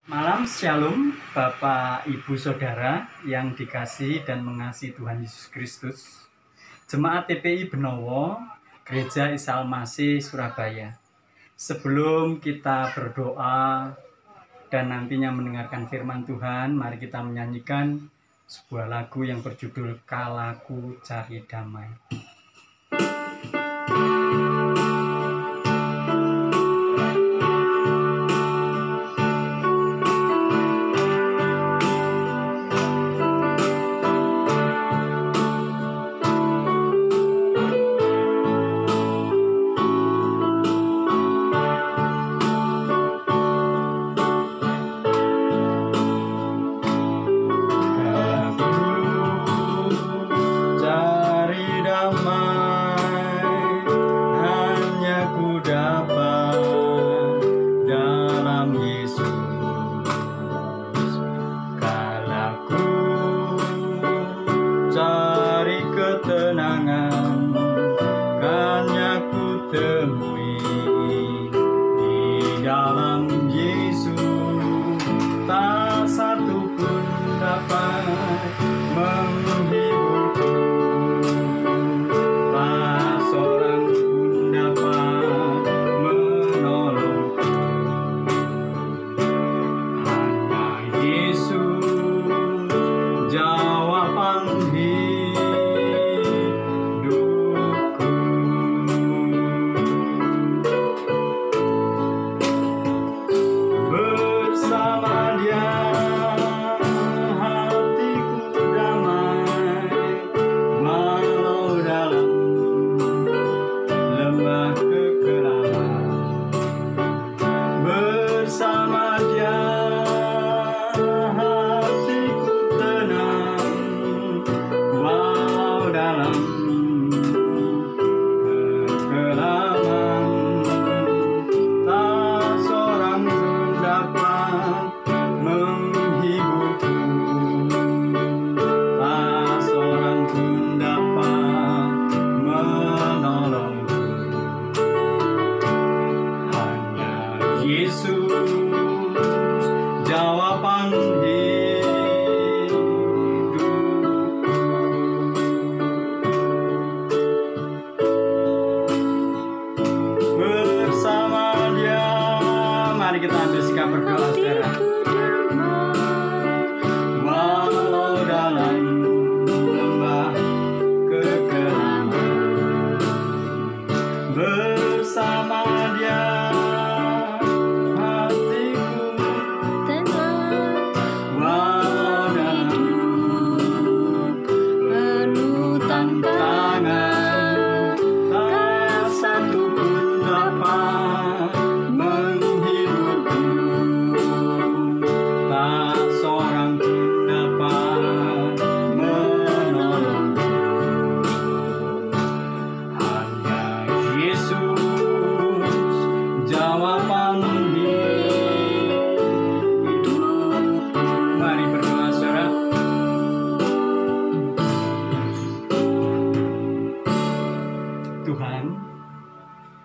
Malam Shalom, Bapak, Ibu, Saudara yang dikasihi dan mengasihi Tuhan Yesus Kristus. Jemaat TPI Benowo, Gereja Isa Al-Masih, Surabaya. Sebelum kita berdoa dan nantinya mendengarkan firman Tuhan, mari kita menyanyikan sebuah lagu yang berjudul Kalaku Cari Damai.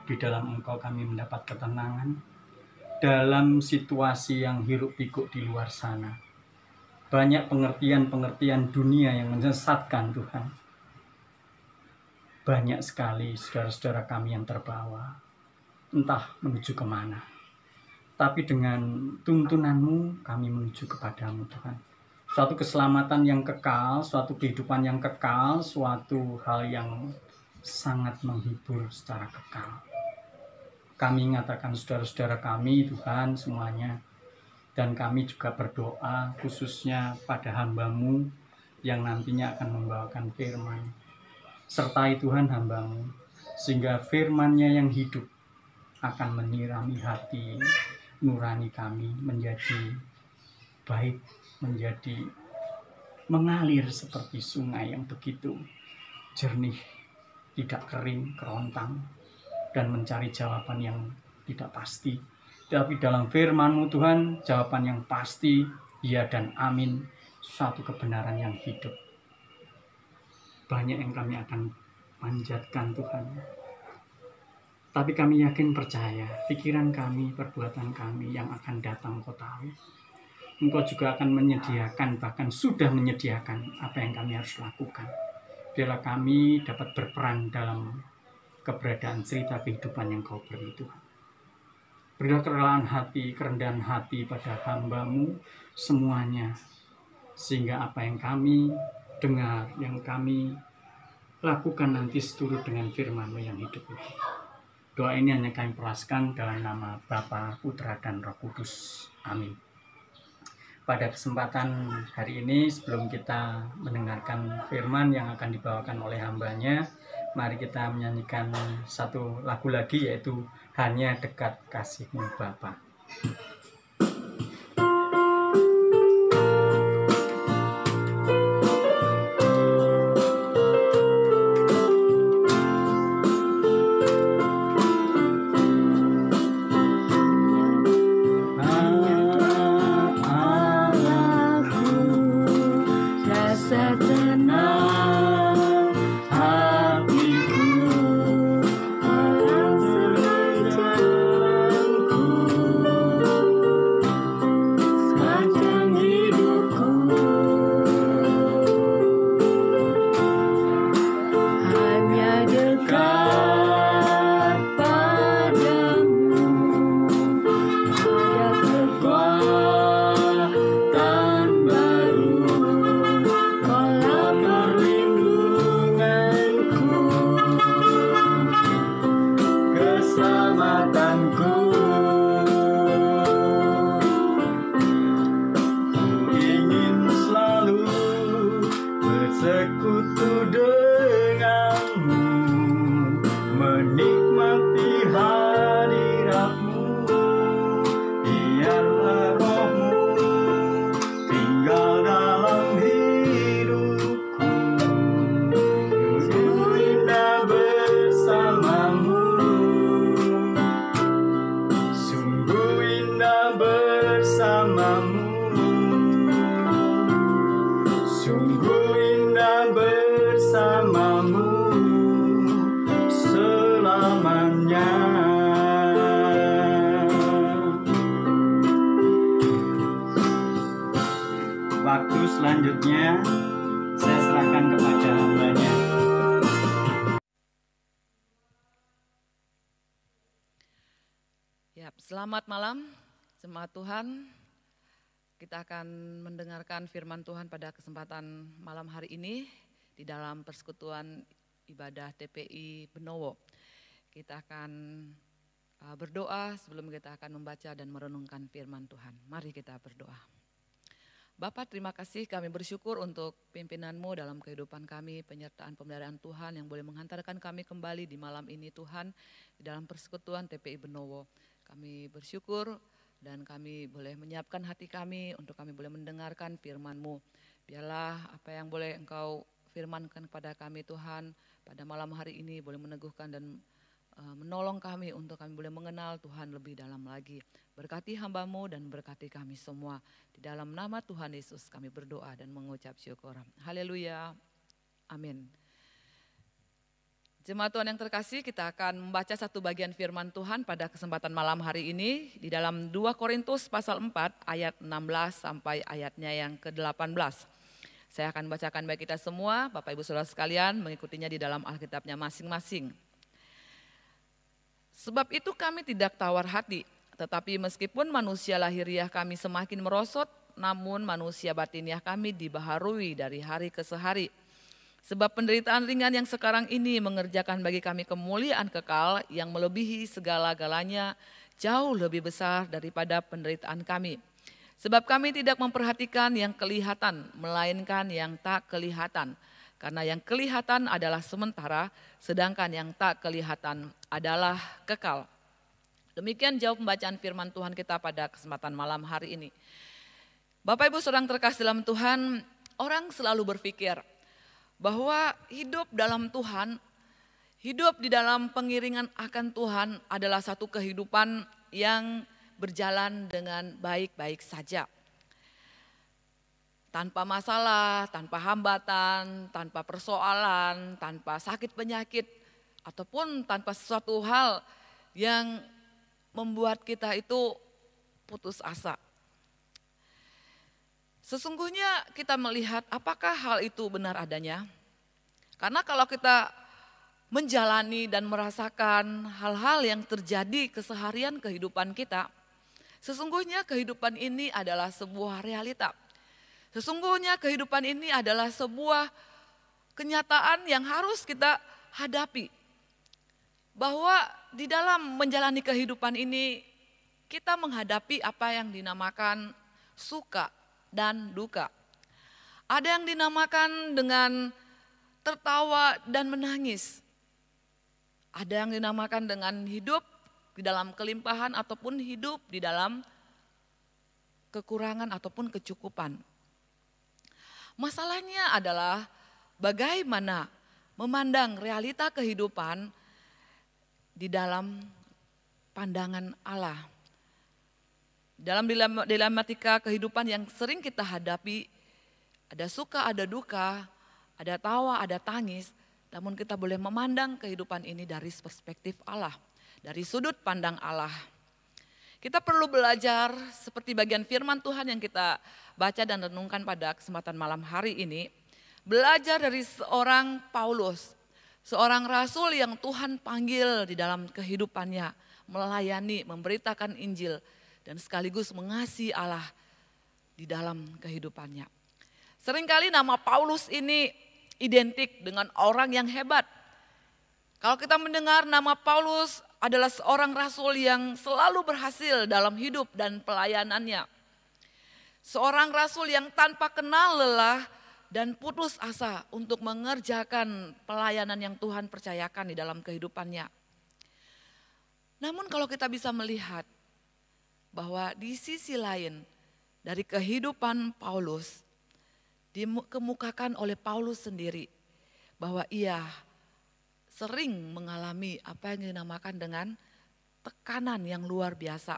Di dalam Engkau kami mendapat ketenangan dalam situasi yang hiruk pikuk di luar sana. Banyak pengertian-pengertian dunia yang menyesatkan Tuhan. Banyak sekali saudara-saudara kami yang terbawa, entah menuju kemana. Tapi dengan tuntunan-Mu kami menuju kepadamu Tuhan. Suatu keselamatan yang kekal, suatu kehidupan yang kekal, suatu hal yang sangat menghibur secara kekal. Kami mengatakan saudara-saudara kami Tuhan semuanya, dan kami juga berdoa khususnya pada hamba-Mu yang nantinya akan membawakan firman. Sertai Tuhan hamba-Mu sehingga firman-Nya yang hidup akan menyirami hati nurani kami menjadi baik, menjadi mengalir seperti sungai yang begitu jernih, tidak kering, kerontang, dan mencari jawaban yang tidak pasti. Tapi dalam firman-Mu Tuhan, jawaban yang pasti, ya dan amin, suatu kebenaran yang hidup. Banyak yang kami akan panjatkan Tuhan. Tapi kami yakin percaya, pikiran kami, perbuatan kami yang akan datang Kau tahu. Engkau juga akan menyediakan, bahkan sudah menyediakan apa yang kami harus lakukan. Biarlah kami dapat berperan dalam keberadaan cerita kehidupan yang Kau beri, Tuhan. Berilah kerelaan hati, kerendahan hati pada hamba-Mu semuanya, sehingga apa yang kami dengar, yang kami lakukan nanti seturut dengan firman-Mu yang hidup itu. Doa ini hanya kami peraskan dalam nama Bapa, Putra, dan Roh Kudus. Amin. Pada kesempatan hari ini, sebelum kita mendengarkan firman yang akan dibawakan oleh hambanya, mari kita menyanyikan satu lagu lagi, yaitu Hanya Dekat Kasih-Mu Bapa. Waktu selanjutnya saya serahkan kepada hambanya. Ya, selamat malam jemaat Tuhan. Kita akan mendengarkan firman Tuhan pada kesempatan malam hari ini di dalam persekutuan ibadah TPI Benowo. Kita akan berdoa sebelum kita akan membaca dan merenungkan firman Tuhan. Mari kita berdoa. Bapa, terima kasih, kami bersyukur untuk pimpinan-Mu dalam kehidupan kami, penyertaan pemeliharaan Tuhan yang boleh menghantarkan kami kembali di malam ini Tuhan, di dalam persekutuan TPI Benowo. Kami bersyukur dan kami boleh menyiapkan hati kami untuk kami boleh mendengarkan firman-Mu. Biarlah apa yang boleh Engkau firmankan kepada kami Tuhan pada malam hari ini boleh meneguhkan dan menolong kami untuk kami boleh mengenal Tuhan lebih dalam lagi. Berkati hamba-Mu dan berkati kami semua. Di dalam nama Tuhan Yesus kami berdoa dan mengucap syukur. Haleluya. Amin. Jemaat Tuhan yang terkasih, kita akan membaca satu bagian firman Tuhan pada kesempatan malam hari ini di dalam 2 Korintus pasal 4 ayat 16 sampai ayatnya yang ke-18. Saya akan bacakan bagi kita semua, Bapak Ibu Saudara sekalian, mengikutinya di dalam Alkitabnya masing-masing. Sebab itu kami tidak tawar hati, tetapi meskipun manusia lahiriah kami semakin merosot, namun manusia batiniah kami dibaharui dari hari ke hari. Sebab penderitaan ringan yang sekarang ini mengerjakan bagi kami kemuliaan kekal yang melebihi segala-galanya, jauh lebih besar daripada penderitaan kami. Sebab kami tidak memperhatikan yang kelihatan, melainkan yang tak kelihatan. Karena yang kelihatan adalah sementara, sedangkan yang tak kelihatan adalah kekal. Demikian jauh pembacaan firman Tuhan kita pada kesempatan malam hari ini. Bapak Ibu Saudara terkasih dalam Tuhan, orang selalu berpikir bahwa hidup dalam Tuhan, hidup di dalam pengiringan akan Tuhan adalah satu kehidupan yang berjalan dengan baik-baik saja. Tanpa masalah, tanpa hambatan, tanpa persoalan, tanpa sakit penyakit, ataupun tanpa sesuatu hal yang membuat kita itu putus asa. Sesungguhnya kita melihat apakah hal itu benar adanya. Karena kalau kita menjalani dan merasakan hal-hal yang terjadi keseharian kehidupan kita, sesungguhnya kehidupan ini adalah sebuah realita. Sesungguhnya kehidupan ini adalah sebuah kenyataan yang harus kita hadapi. Bahwa di dalam menjalani kehidupan ini kita menghadapi apa yang dinamakan suka dan duka. Ada yang dinamakan dengan tertawa dan menangis. Ada yang dinamakan dengan hidup di dalam kelimpahan ataupun hidup di dalam kekurangan ataupun kecukupan. Masalahnya adalah bagaimana memandang realita kehidupan di dalam pandangan Allah. Dalam dilematika kehidupan yang sering kita hadapi, ada suka, ada duka, ada tawa, ada tangis, namun kita boleh memandang kehidupan ini dari perspektif Allah, dari sudut pandang Allah. Kita perlu belajar seperti bagian firman Tuhan yang kita baca dan renungkan pada kesempatan malam hari ini, belajar dari seorang Paulus, seorang rasul yang Tuhan panggil di dalam kehidupannya, melayani, memberitakan Injil, dan sekaligus mengasihi Allah di dalam kehidupannya. Seringkali nama Paulus ini identik dengan orang yang hebat. Kalau kita mendengar nama Paulus adalah seorang rasul yang selalu berhasil dalam hidup dan pelayanannya. Seorang rasul yang tanpa kenal lelah dan putus asa untuk mengerjakan pelayanan yang Tuhan percayakan di dalam kehidupannya. Namun kalau kita bisa melihat bahwa di sisi lain dari kehidupan Paulus, dikemukakan oleh Paulus sendiri bahwa ia sering mengalami apa yang dinamakan dengan tekanan yang luar biasa.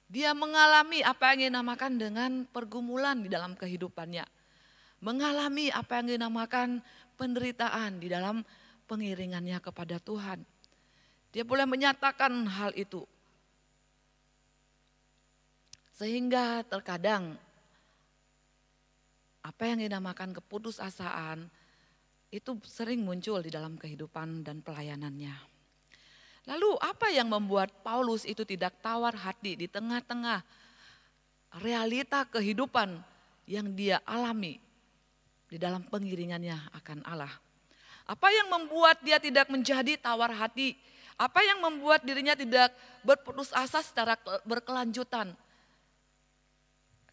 Dia mengalami apa yang dinamakan dengan pergumulan di dalam kehidupannya. Mengalami apa yang dinamakan penderitaan di dalam pengiringannya kepada Tuhan. Dia boleh menyatakan hal itu. Sehingga terkadang apa yang dinamakan keputusasaan itu sering muncul di dalam kehidupan dan pelayanannya. Lalu apa yang membuat Paulus itu tidak tawar hati di tengah-tengah realita kehidupan yang dia alami di dalam pengiringannya akan Allah? Apa yang membuat dia tidak menjadi tawar hati? Apa yang membuat dirinya tidak berputus asa secara berkelanjutan?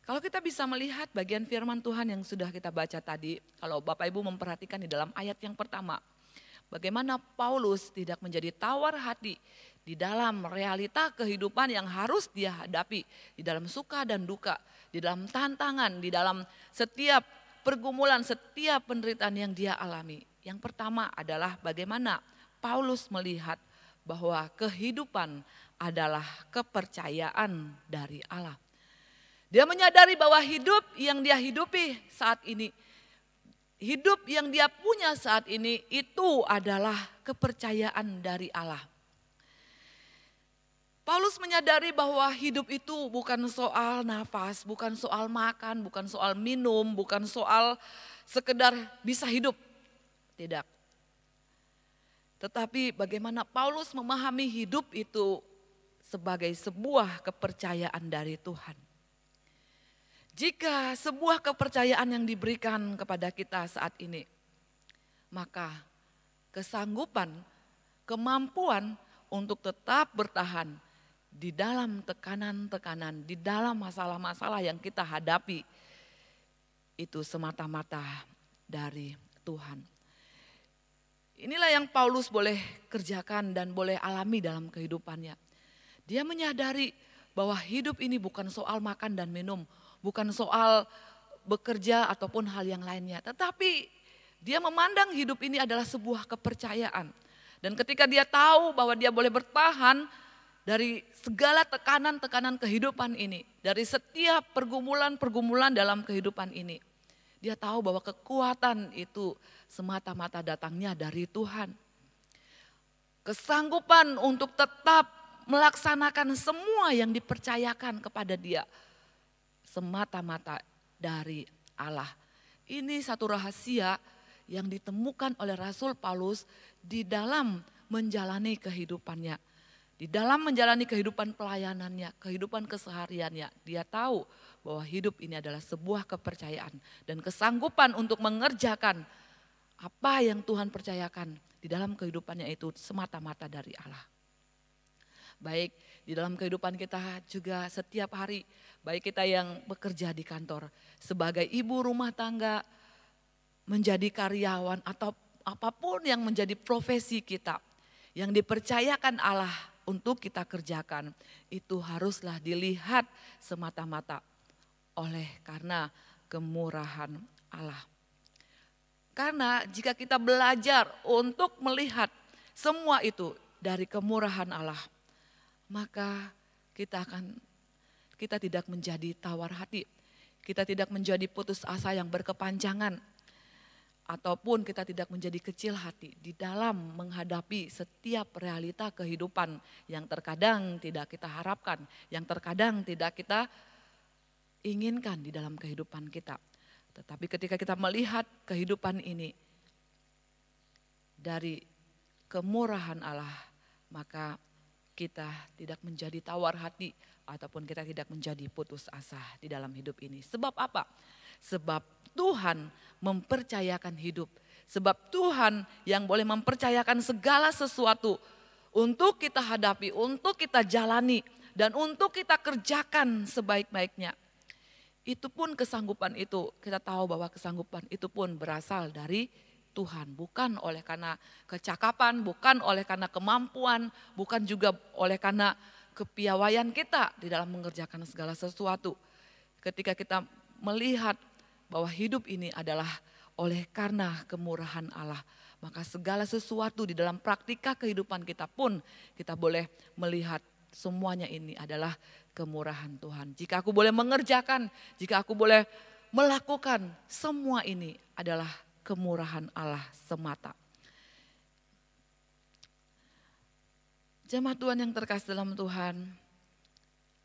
Kalau kita bisa melihat bagian firman Tuhan yang sudah kita baca tadi, kalau Bapak Ibu memperhatikan di dalam ayat yang pertama, bagaimana Paulus tidak menjadi tawar hati di dalam realita kehidupan yang harus dia hadapi, di dalam suka dan duka, di dalam tantangan, di dalam setiap pergumulan, setiap penderitaan yang dia alami. Yang pertama adalah bagaimana Paulus melihat bahwa kehidupan adalah kepercayaan dari Allah. Dia menyadari bahwa hidup yang dia hidupi saat ini, hidup yang dia punya saat ini itu adalah kepercayaan dari Allah. Paulus menyadari bahwa hidup itu bukan soal nafas, bukan soal makan, bukan soal minum, bukan soal sekedar bisa hidup. Tidak. Tetapi bagaimana Paulus memahami hidup itu sebagai sebuah kepercayaan dari Tuhan. Jika sebuah kepercayaan yang diberikan kepada kita saat ini, maka kesanggupan, kemampuan untuk tetap bertahan di dalam tekanan-tekanan, di dalam masalah-masalah yang kita hadapi, itu semata-mata dari Tuhan. Inilah yang Paulus boleh kerjakan dan boleh alami dalam kehidupannya. Dia menyadari bahwa hidup ini bukan soal makan dan minum, bukan soal bekerja ataupun hal yang lainnya. Tetapi dia memandang hidup ini adalah sebuah kepercayaan. Dan ketika dia tahu bahwa dia boleh bertahan dari segala tekanan-tekanan kehidupan ini, dari setiap pergumulan-pergumulan dalam kehidupan ini, dia tahu bahwa kekuatan itu semata-mata datangnya dari Tuhan. Kesanggupan untuk tetap melaksanakan semua yang dipercayakan kepada dia semata-mata dari Allah. Ini satu rahasia yang ditemukan oleh Rasul Paulus di dalam menjalani kehidupannya. Di dalam menjalani kehidupan pelayanannya, kehidupan kesehariannya, dia tahu bahwa hidup ini adalah sebuah kepercayaan dan kesanggupan untuk mengerjakan apa yang Tuhan percayakan di dalam kehidupannya itu semata-mata dari Allah. Baik di dalam kehidupan kita juga setiap hari, baik kita yang bekerja di kantor, sebagai ibu rumah tangga, menjadi karyawan atau apapun yang menjadi profesi kita, yang dipercayakan Allah untuk kita kerjakan, itu haruslah dilihat semata-mata oleh karena kemurahan Allah. Karena jika kita belajar untuk melihat semua itu dari kemurahan Allah, maka kita tidak menjadi tawar hati. Kita tidak menjadi putus asa yang berkepanjangan. Ataupun kita tidak menjadi kecil hati di dalam menghadapi setiap realita kehidupan yang terkadang tidak kita harapkan, yang terkadang tidak kita inginkan di dalam kehidupan kita. Tetapi ketika kita melihat kehidupan ini dari kemurahan Allah, maka kita tidak menjadi tawar hati ataupun kita tidak menjadi putus asa di dalam hidup ini. Sebab apa? Sebab Tuhan mempercayakan hidup. Sebab Tuhan yang boleh mempercayakan segala sesuatu untuk kita hadapi, untuk kita jalani, dan untuk kita kerjakan sebaik-baiknya. Itu pun kesanggupan itu, kita tahu bahwa kesanggupan itu pun berasal dari Tuhan. Bukan oleh karena kecakapan, bukan oleh karena kemampuan, bukan juga oleh karena kepiawaian kita di dalam mengerjakan segala sesuatu. Ketika kita melihat bahwa hidup ini adalah oleh karena kemurahan Allah, maka segala sesuatu di dalam praktika kehidupan kita pun kita boleh melihat semuanya ini adalah kemurahan Tuhan. Jika aku boleh mengerjakan, jika aku boleh melakukan, semua ini adalah kemurahan Allah semata. Jemaat Tuhan yang terkasih dalam Tuhan,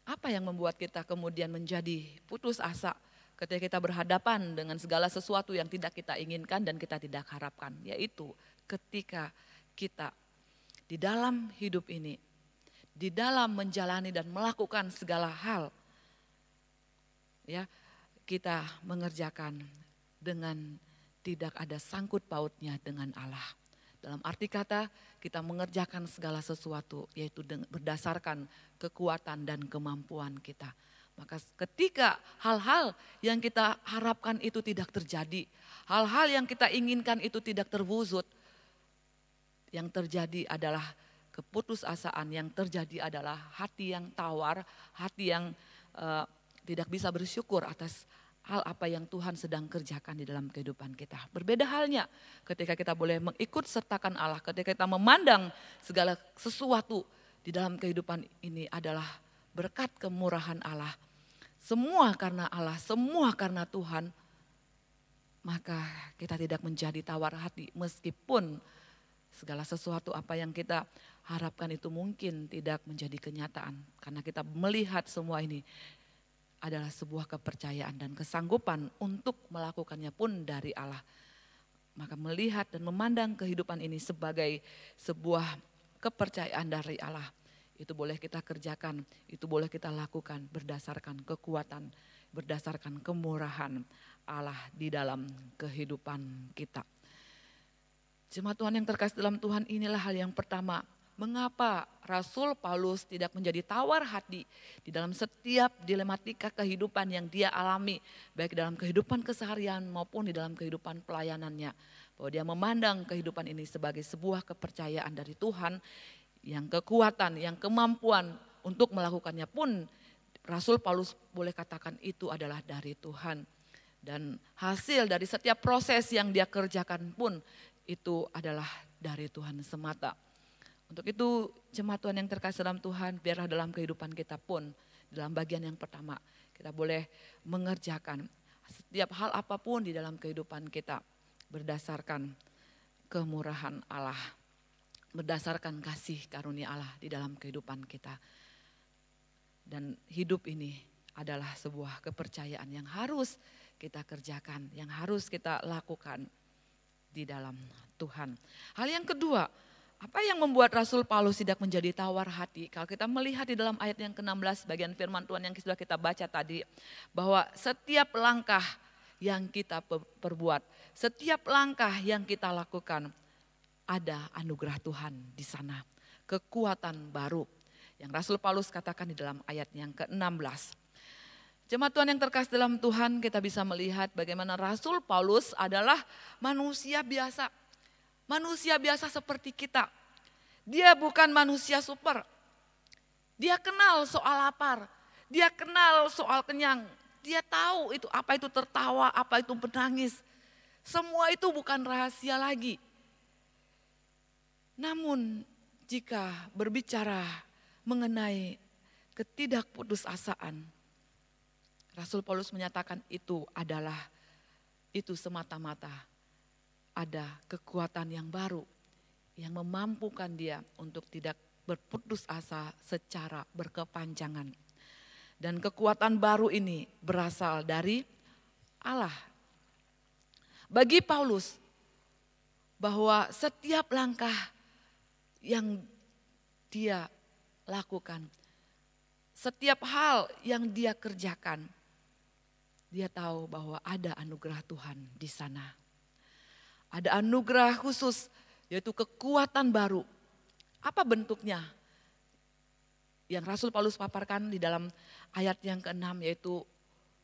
apa yang membuat kita kemudian menjadi putus asa ketika kita berhadapan dengan segala sesuatu yang tidak kita inginkan dan kita tidak harapkan? Yaitu ketika kita di dalam hidup ini, di dalam menjalani dan melakukan segala hal, ya, kita mengerjakan dengan tidak ada sangkut pautnya dengan Allah. Dalam arti kata, kita mengerjakan segala sesuatu yaitu berdasarkan kekuatan dan kemampuan kita. Maka ketika hal-hal yang kita harapkan itu tidak terjadi, hal-hal yang kita inginkan itu tidak terwujud, yang terjadi adalah keputusasaan, yang terjadi adalah hati yang tawar, hati yang tidak bisa bersyukur atas hal apa yang Tuhan sedang kerjakan di dalam kehidupan kita. Berbeda halnya ketika kita boleh mengikut sertakan Allah, ketika kita memandang segala sesuatu di dalam kehidupan ini adalah berkat kemurahan Allah. Semua karena Allah, semua karena Tuhan, maka kita tidak menjadi tawar hati meskipun segala sesuatu apa yang kita harapkan itu mungkin tidak menjadi kenyataan. Karena kita melihat semua ini adalah sebuah kepercayaan dan kesanggupan untuk melakukannya pun dari Allah. Maka melihat dan memandang kehidupan ini sebagai sebuah kepercayaan dari Allah, itu boleh kita kerjakan, itu boleh kita lakukan berdasarkan kekuatan, berdasarkan kemurahan Allah di dalam kehidupan kita. Jemaat Tuhan yang terkasih dalam Tuhan, inilah hal yang pertama. Mengapa Rasul Paulus tidak menjadi tawar hati di dalam setiap dilematika kehidupan yang dia alami, baik dalam kehidupan keseharian maupun di dalam kehidupan pelayanannya. Bahwa dia memandang kehidupan ini sebagai sebuah kepercayaan dari Tuhan, yang kekuatan, yang kemampuan untuk melakukannya pun Rasul Paulus boleh katakan itu adalah dari Tuhan. Dan hasil dari setiap proses yang dia kerjakan pun itu adalah dari Tuhan semata. Untuk itu jemaat Tuhan yang terkasih dalam Tuhan, biarlah dalam kehidupan kita pun, dalam bagian yang pertama, kita boleh mengerjakan setiap hal apapun di dalam kehidupan kita berdasarkan kemurahan Allah, berdasarkan kasih karunia Allah di dalam kehidupan kita. Dan hidup ini adalah sebuah kepercayaan yang harus kita kerjakan, yang harus kita lakukan di dalam Tuhan. Hal yang kedua, apa yang membuat Rasul Paulus tidak menjadi tawar hati? Kalau kita melihat di dalam ayat yang ke-16 bagian firman Tuhan yang sudah kita baca tadi, bahwa setiap langkah yang kita perbuat, setiap langkah yang kita lakukan, ada anugerah Tuhan di sana. Kekuatan baru yang Rasul Paulus katakan di dalam ayat yang ke-16. Jemaat Tuhan yang terkasih dalam Tuhan, kita bisa melihat bagaimana Rasul Paulus adalah manusia biasa. Manusia biasa seperti kita. Dia bukan manusia super. Dia kenal soal lapar. Dia kenal soal kenyang. Dia tahu itu apa itu tertawa, apa itu menangis. Semua itu bukan rahasia lagi. Namun jika berbicara mengenai ketidakputusasaan, Rasul Paulus menyatakan itu semata-mata ada kekuatan yang baru yang memampukan dia untuk tidak berputus asa secara berkepanjangan. Dan kekuatan baru ini berasal dari Allah. Bagi Paulus, bahwa setiap langkah yang dia lakukan, setiap hal yang dia kerjakan, dia tahu bahwa ada anugerah Tuhan di sana. Ada anugerah khusus, yaitu kekuatan baru. Apa bentuknya? Yang Rasul Paulus paparkan di dalam ayat yang ke-6, yaitu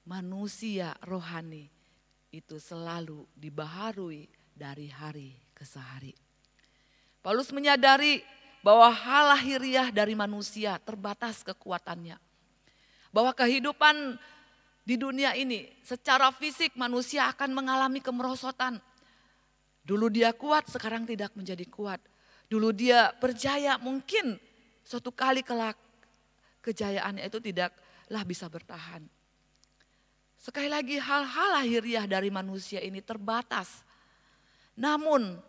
manusia rohani itu selalu dibaharui dari hari ke hari. Paulus menyadari bahwa hal lahiriah dari manusia terbatas kekuatannya. Bahwa kehidupan di dunia ini secara fisik manusia akan mengalami kemerosotan. Dulu dia kuat, sekarang tidak menjadi kuat. Dulu dia berjaya, mungkin suatu kali kelak kejayaannya itu tidaklah bisa bertahan. Sekali lagi hal-hal lahiriah dari manusia ini terbatas. Namun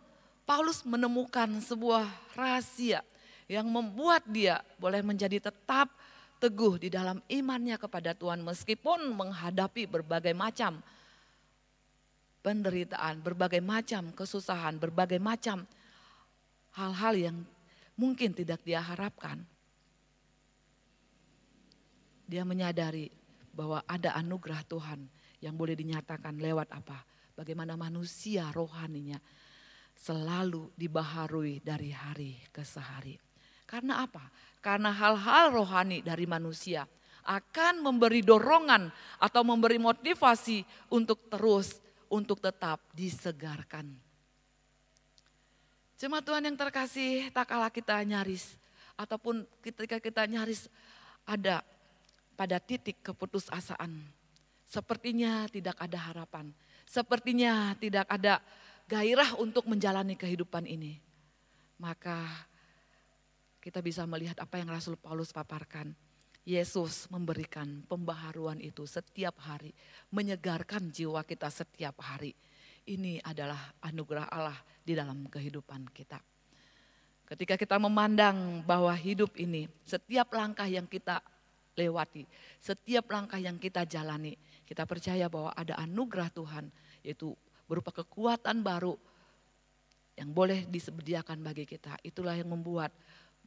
Paulus menemukan sebuah rahasia yang membuat dia boleh menjadi tetap teguh di dalam imannya kepada Tuhan meskipun menghadapi berbagai macam penderitaan, berbagai macam kesusahan, berbagai macam hal-hal yang mungkin tidak dia harapkan. Dia menyadari bahwa ada anugerah Tuhan yang boleh dinyatakan lewat apa? Bagaimana manusia rohaninya selalu dibaharui dari hari ke hari. Karena apa? Karena hal-hal rohani dari manusia akan memberi dorongan atau memberi motivasi untuk tetap disegarkan. Jemaat Tuhan yang terkasih, tak kalah kita nyaris ataupun ketika kita nyaris ada pada titik keputusasaan. Sepertinya tidak ada harapan, sepertinya tidak ada gairah untuk menjalani kehidupan ini. Maka kita bisa melihat apa yang Rasul Paulus paparkan. Yesus memberikan pembaharuan itu setiap hari, menyegarkan jiwa kita setiap hari. Ini adalah anugerah Allah di dalam kehidupan kita. Ketika kita memandang bahwa hidup ini, setiap langkah yang kita lewati, setiap langkah yang kita jalani, kita percaya bahwa ada anugerah Tuhan, yaitu berupa kekuatan baru yang boleh disediakan bagi kita. Itulah yang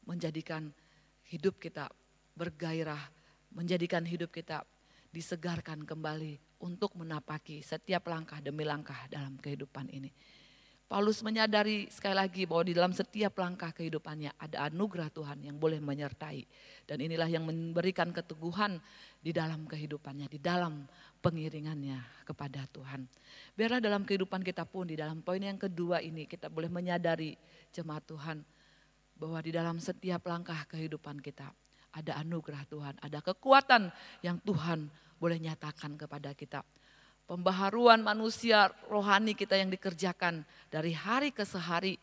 menjadikan hidup kita bergairah, menjadikan hidup kita disegarkan kembali untuk menapaki setiap langkah demi langkah dalam kehidupan ini. Paulus menyadari sekali lagi bahwa di dalam setiap langkah kehidupannya ada anugerah Tuhan yang boleh menyertai. Dan inilah yang memberikan keteguhan di dalam kehidupannya, di dalam pengiringannya kepada Tuhan. Biarlah dalam kehidupan kita pun di dalam poin yang kedua ini kita boleh menyadari jemaat Tuhan bahwa di dalam setiap langkah kehidupan kita ada anugerah Tuhan, ada kekuatan yang Tuhan boleh nyatakan kepada kita. Pembaharuan manusia rohani kita yang dikerjakan dari hari ke hari,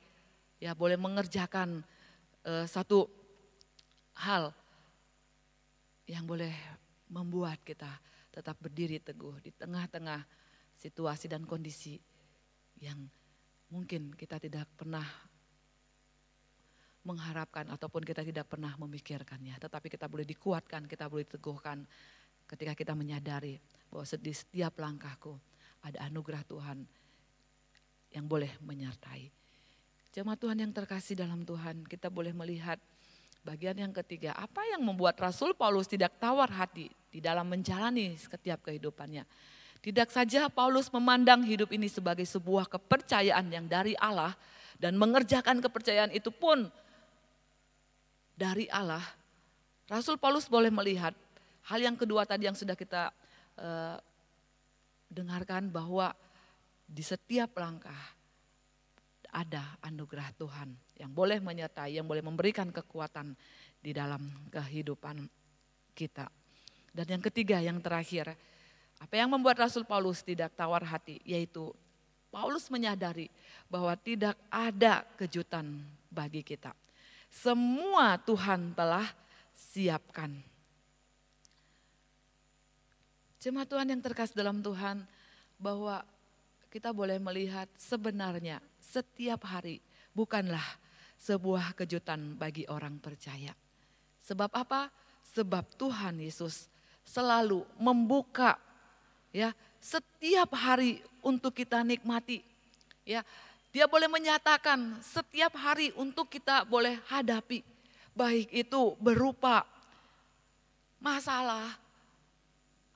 ya boleh mengerjakan satu hal yang boleh membuat kita tetap berdiri teguh di tengah-tengah situasi dan kondisi yang mungkin kita tidak pernah mengharapkan ataupun kita tidak pernah memikirkannya. Tetapi kita boleh dikuatkan, kita boleh diteguhkan ketika kita menyadari bahwa di setiap langkahku ada anugerah Tuhan yang boleh menyertai. Jemaat Tuhan yang terkasih dalam Tuhan, kita boleh melihat bagian yang ketiga, apa yang membuat Rasul Paulus tidak tawar hati di dalam menjalani setiap kehidupannya. Tidak saja Paulus memandang hidup ini sebagai sebuah kepercayaan yang dari Allah dan mengerjakan kepercayaan itu pun dari Allah. Rasul Paulus boleh melihat hal yang kedua tadi yang sudah kita dengarkan, bahwa di setiap langkah ada anugerah Tuhan yang boleh menyertai, yang boleh memberikan kekuatan di dalam kehidupan kita. Dan yang ketiga, yang terakhir, apa yang membuat Rasul Paulus tidak tawar hati, yaitu Paulus menyadari bahwa tidak ada kejutan bagi kita. Semua Tuhan telah siapkan. Jemaat Tuhan yang terkasih dalam Tuhan, bahwa kita boleh melihat sebenarnya setiap hari bukanlah sebuah kejutan bagi orang percaya. Sebab apa? Sebab Tuhan Yesus selalu membuka ya setiap hari untuk kita nikmati. Ya, Dia boleh menyatakan setiap hari untuk kita boleh hadapi. Baik itu berupa masalah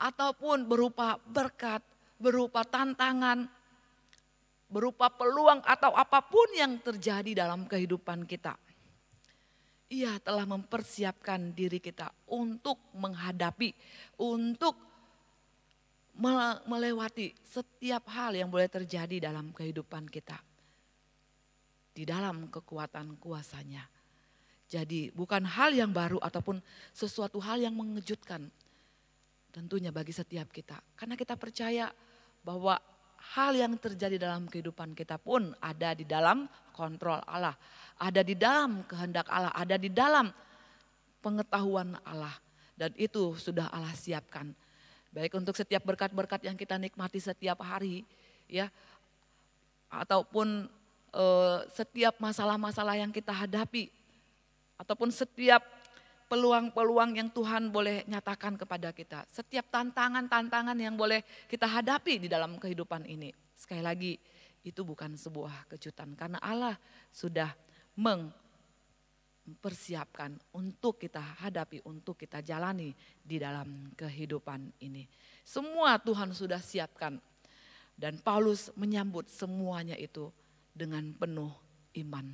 ataupun berupa berkat, berupa tantangan, berupa peluang atau apapun yang terjadi dalam kehidupan kita. Ia telah mempersiapkan diri kita untuk menghadapi, untuk melewati setiap hal yang boleh terjadi dalam kehidupan kita. Di dalam kekuatan kuasa-Nya. Jadi bukan hal yang baru ataupun sesuatu hal yang mengejutkan tentunya bagi setiap kita. Karena kita percaya bahwa hal yang terjadi dalam kehidupan kita pun ada di dalam kontrol Allah. Ada di dalam kehendak Allah, ada di dalam pengetahuan Allah. Dan itu sudah Allah siapkan. Baik untuk setiap berkat-berkat yang kita nikmati setiap hari, ya, ataupun setiap masalah-masalah yang kita hadapi, ataupun setiap peluang-peluang yang Tuhan boleh nyatakan kepada kita. Setiap tantangan-tantangan yang boleh kita hadapi di dalam kehidupan ini. Sekali lagi, itu bukan sebuah kejutan. Karena Allah sudah mempersiapkan untuk kita hadapi, untuk kita jalani di dalam kehidupan ini. Semua Tuhan sudah siapkan. Dan Paulus menyambut semuanya itu dengan penuh iman.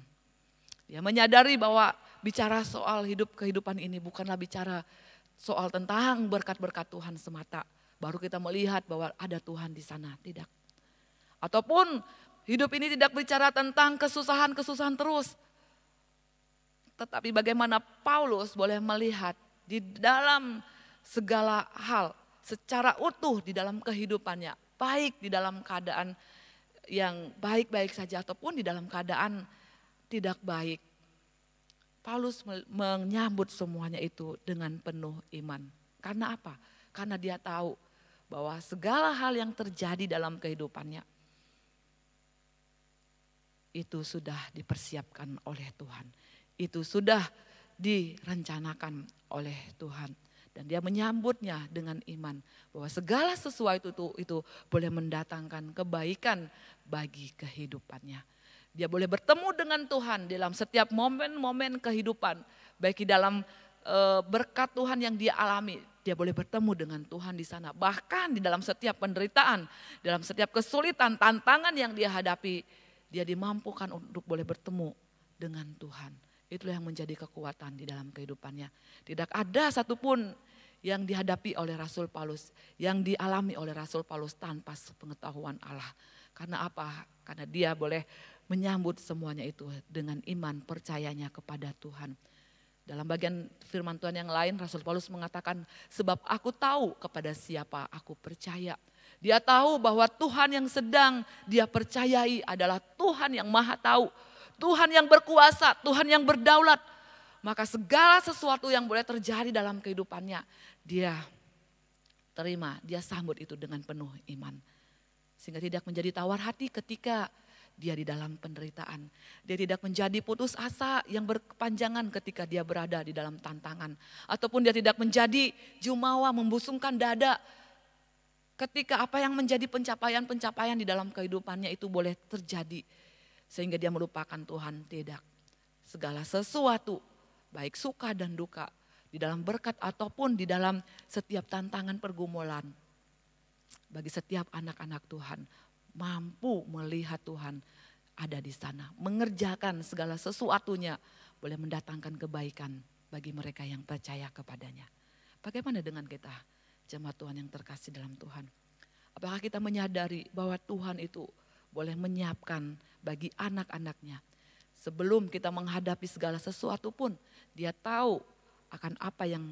Dia menyadari bahwa bicara soal hidup kehidupan ini bukanlah bicara soal tentang berkat-berkat Tuhan semata. Baru kita melihat bahwa ada Tuhan di sana, tidak. Ataupun hidup ini tidak bicara tentang kesusahan-kesusahan terus. Tetapi bagaimana Paulus boleh melihat di dalam segala hal secara utuh di dalam kehidupannya. Baik di dalam keadaan yang baik-baik saja ataupun di dalam keadaan tidak baik. Paulus menyambut semuanya itu dengan penuh iman. Karena apa? Karena dia tahu bahwa segala hal yang terjadi dalam kehidupannya itu sudah dipersiapkan oleh Tuhan. Itu sudah direncanakan oleh Tuhan. Dan dia menyambutnya dengan iman. Bahwa segala sesuatu itu boleh mendatangkan kebaikan bagi kehidupannya. Dia boleh bertemu dengan Tuhan dalam setiap momen-momen kehidupan. Baik di dalam berkat Tuhan yang dia alami. Dia boleh bertemu dengan Tuhan di sana. Bahkan di dalam setiap penderitaan, dalam setiap kesulitan, tantangan yang dia hadapi. Dia dimampukan untuk boleh bertemu dengan Tuhan. Itulah yang menjadi kekuatan di dalam kehidupannya. Tidak ada satupun yang dihadapi oleh Rasul Paulus, yang dialami oleh Rasul Paulus tanpa pengetahuan Allah. Karena apa? Karena dia boleh menyambut semuanya itu dengan iman percayanya kepada Tuhan. Dalam bagian firman Tuhan yang lain, Rasul Paulus mengatakan, sebab aku tahu kepada siapa aku percaya. Dia tahu bahwa Tuhan yang sedang dia percayai adalah Tuhan yang maha tahu. Tuhan yang berkuasa, Tuhan yang berdaulat. Maka segala sesuatu yang boleh terjadi dalam kehidupannya, dia terima, dia sambut itu dengan penuh iman. Sehingga tidak menjadi tawar hati ketika dia di dalam penderitaan. Dia tidak menjadi putus asa yang berkepanjangan ketika dia berada di dalam tantangan. Ataupun dia tidak menjadi jumawa membusungkan dada ketika apa yang menjadi pencapaian-pencapaian di dalam kehidupannya itu boleh terjadi. Sehingga dia melupakan Tuhan, tidak. Segala sesuatu, baik suka dan duka, di dalam berkat ataupun di dalam setiap tantangan pergumulan. Bagi setiap anak-anak Tuhan, mampu melihat Tuhan ada di sana. Mengerjakan segala sesuatunya boleh mendatangkan kebaikan bagi mereka yang percaya kepadanya. Bagaimana dengan kita, jemaat Tuhan yang terkasih dalam Tuhan? Apakah kita menyadari bahwa Tuhan itu boleh menyiapkan bagi anak-anaknya? Sebelum kita menghadapi segala sesuatu pun, dia tahu akan apa yang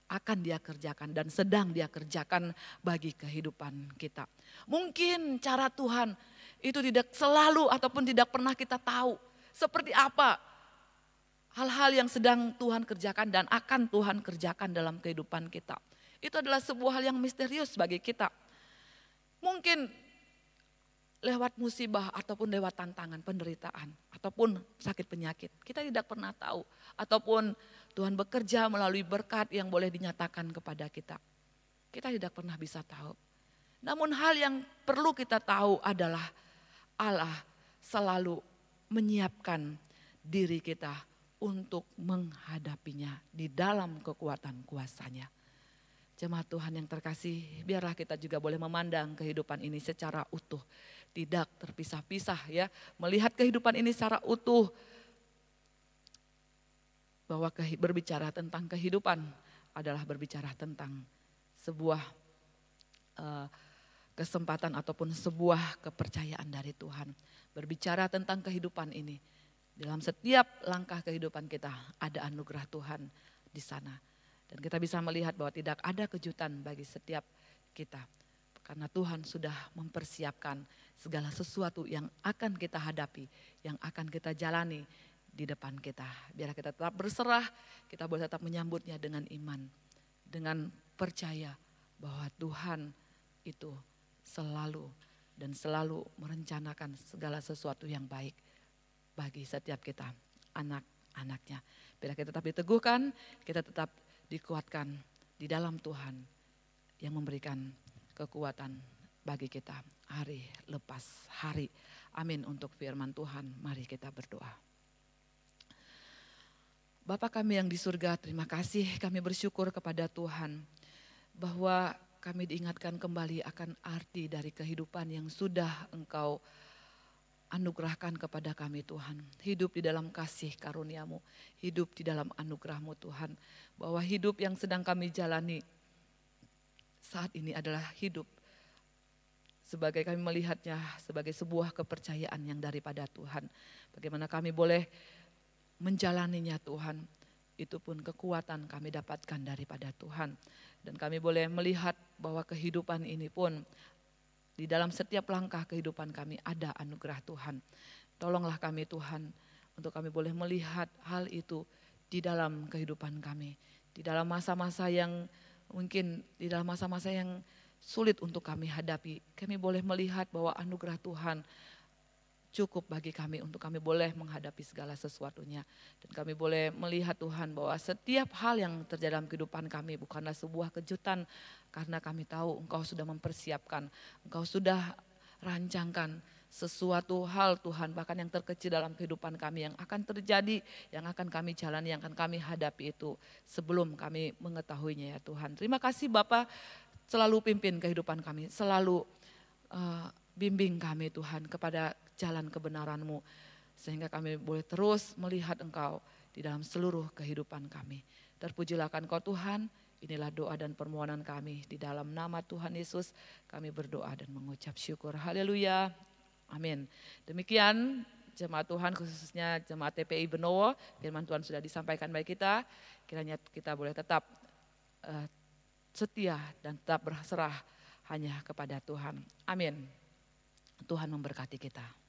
akan dia kerjakan dan sedang dia kerjakan bagi kehidupan kita. Mungkin cara Tuhan itu tidak selalu ataupun tidak pernah kita tahu seperti apa hal-hal yang sedang Tuhan kerjakan dan akan Tuhan kerjakan dalam kehidupan kita. Itu adalah sebuah hal yang misterius bagi kita. Mungkin lewat musibah ataupun lewat tantangan, penderitaan ataupun sakit penyakit. Kita tidak pernah tahu. Ataupun Tuhan bekerja melalui berkat yang boleh dinyatakan kepada kita. Kita tidak pernah bisa tahu. Namun hal yang perlu kita tahu adalah Allah selalu menyiapkan diri kita untuk menghadapinya di dalam kekuatan kuasa-Nya. Jemaat Tuhan yang terkasih, biarlah kita juga boleh memandang kehidupan ini secara utuh. Tidak terpisah-pisah ya, melihat kehidupan ini secara utuh. Bahwa berbicara tentang kehidupan adalah berbicara tentang sebuah kesempatan ataupun sebuah kepercayaan dari Tuhan. Berbicara tentang kehidupan ini, dalam setiap langkah kehidupan kita ada anugerah Tuhan di sana. Dan kita bisa melihat bahwa tidak ada kejutan bagi setiap kita. Karena Tuhan sudah mempersiapkan segala sesuatu yang akan kita hadapi, yang akan kita jalani di depan kita. Biar kita tetap berserah, kita boleh tetap menyambutnya dengan iman. Dengan percaya bahwa Tuhan itu selalu dan selalu merencanakan segala sesuatu yang baik bagi setiap kita, anak-anaknya. Biar kita tetap diteguhkan, kita tetap dikuatkan di dalam Tuhan yang memberikan kekuatan bagi kita hari lepas hari. Amin untuk firman Tuhan. Mari kita berdoa. Bapa kami yang di surga, terima kasih, kami bersyukur kepada Tuhan bahwa kami diingatkan kembali akan arti dari kehidupan yang sudah Engkau anugerahkan kepada kami Tuhan. Hidup di dalam kasih karunia-Mu, hidup di dalam anugerah-Mu Tuhan. Bahwa hidup yang sedang kami jalani saat ini adalah hidup sebagai kami melihatnya sebagai sebuah kepercayaan yang daripada Tuhan. Bagaimana kami boleh menjalaninya Tuhan, itu pun kekuatan kami dapatkan daripada Tuhan. Dan kami boleh melihat bahwa kehidupan ini pun di dalam setiap langkah kehidupan kami ada anugerah Tuhan. Tolonglah kami Tuhan untuk kami boleh melihat hal itu di dalam kehidupan kami. Di dalam masa-masa yang mungkin di dalam masa-masa yang sulit untuk kami hadapi. Kami boleh melihat bahwa anugerah Tuhan cukup bagi kami untuk kami boleh menghadapi segala sesuatunya. Dan kami boleh melihat Tuhan bahwa setiap hal yang terjadi dalam kehidupan kami bukanlah sebuah kejutan. Karena kami tahu Engkau sudah mempersiapkan, Engkau sudah rancangkan sesuatu hal Tuhan bahkan yang terkecil dalam kehidupan kami yang akan terjadi, yang akan kami jalani, yang akan kami hadapi itu sebelum kami mengetahuinya ya Tuhan. Terima kasih Bapa, selalu pimpin kehidupan kami, selalu bimbing kami Tuhan kepada jalan kebenaran-Mu. Sehingga kami boleh terus melihat Engkau di dalam seluruh kehidupan kami. Terpujilah Engkau Tuhan, inilah doa dan permohonan kami. Di dalam nama Tuhan Yesus kami berdoa dan mengucap syukur. Haleluya, amin. Demikian jemaat Tuhan khususnya jemaat TPI Benowo, firman Tuhan sudah disampaikan bagi kita. Kiranya kita boleh tetap setia dan tetap berserah hanya kepada Tuhan. Amin. Tuhan memberkati kita.